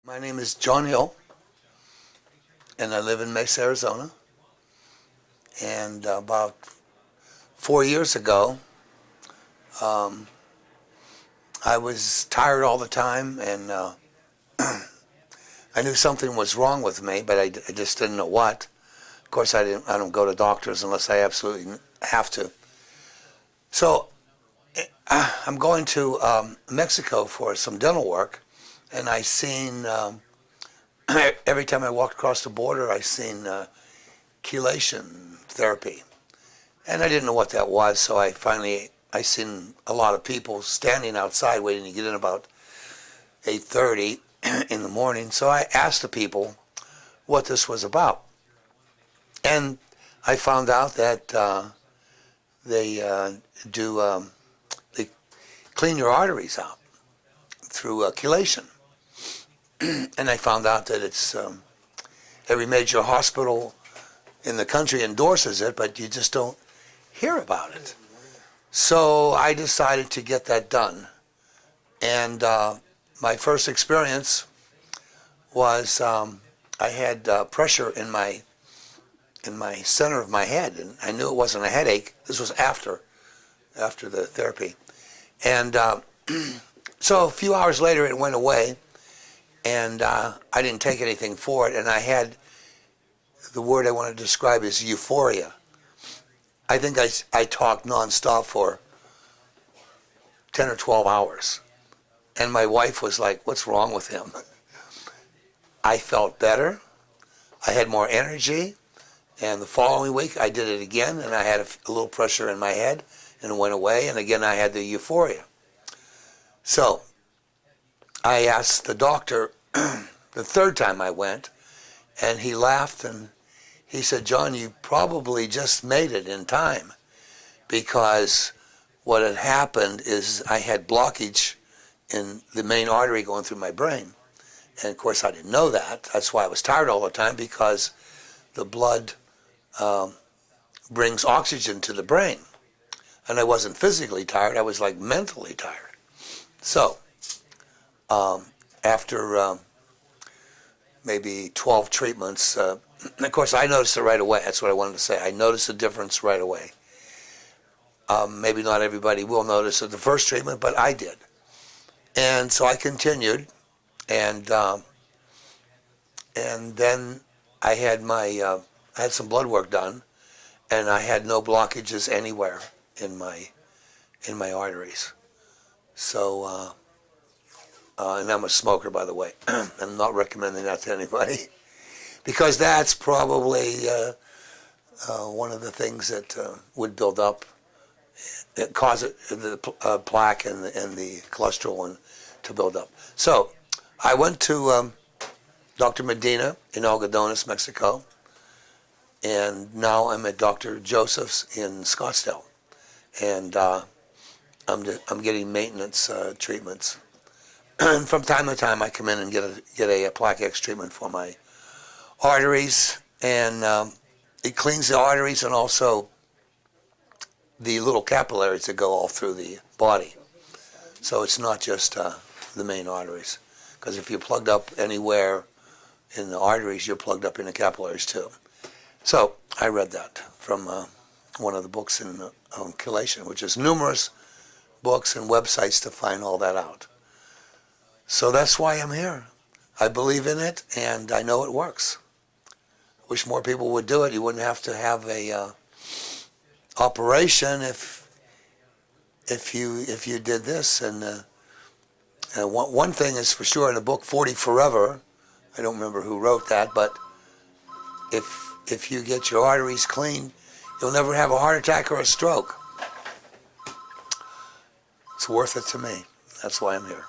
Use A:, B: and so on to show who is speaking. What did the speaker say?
A: My name is John Hill, and I live in Mesa, Arizona. And about 4 years ago, I was tired all the time, and I knew something was wrong with me, but I just didn't know what. Of course, I don't go to doctors unless I absolutely have to. So I'm going to Mexico for some dental work, and I seen every time I walked across the border, I seen chelation therapy, and I didn't know what that was. So I seen a lot of people standing outside waiting to get in about 8:30 in the morning. So I asked the people what this was about, and I found out that they clean your arteries out through chelation. And I found out that it's every major hospital in the country endorses it, but you just don't hear about it. So I decided to get that done. And my first experience was I had pressure in my center of my head, and I knew it wasn't a headache. This was after the therapy. And so a few hours later it went away, and I didn't take anything for it, and I had, the word I want to describe is euphoria. I think I talked nonstop for 10 or 12 hours, and my wife was like, "What's wrong with him?" I felt better, I had more energy, and the following week I did it again, and I had a little pressure in my head, and it went away, and again I had the euphoria. So I asked the doctor the third time I went, and he laughed, and he said, "John, you probably just made it in time, because what had happened is I had blockage in the main artery going through my brain." And of course I didn't know that. That's why I was tired all the time, because the blood brings oxygen to the brain. And I wasn't physically tired, I was like mentally tired. So after maybe 12 treatments, of course I noticed it right away. That's what I wanted to say. I noticed the difference right away. Maybe not everybody will notice at the first treatment, but I did. And so I continued, and then I had I had some blood work done, and I had no blockages anywhere in my arteries. So and I'm a smoker, by the way. I'm not recommending that to anybody, because that's probably one of the things that would build up, that cause the plaque and the cholesterol to build up. So I went to Dr. Medina in Algodones, Mexico, and now I'm at Dr. Joseph's in Scottsdale, and I'm getting maintenance treatments. And from time to time I come in and get a plaque X treatment for my arteries, and it cleans the arteries and also the little capillaries that go all through the body. So it's not just the main arteries, because if you're plugged up anywhere in the arteries, you're plugged up in the capillaries too. So I read that from one of the books on Chelation, which is numerous books and websites to find all that out. So that's why I'm here. I believe in it, and I know it works. Wish more people would do it. You wouldn't have to have a operation if you did this. And one thing is for sure in the book 40 Forever, I don't remember who wrote that, but if you get your arteries clean, you'll never have a heart attack or a stroke. It's worth it to me. That's why I'm here.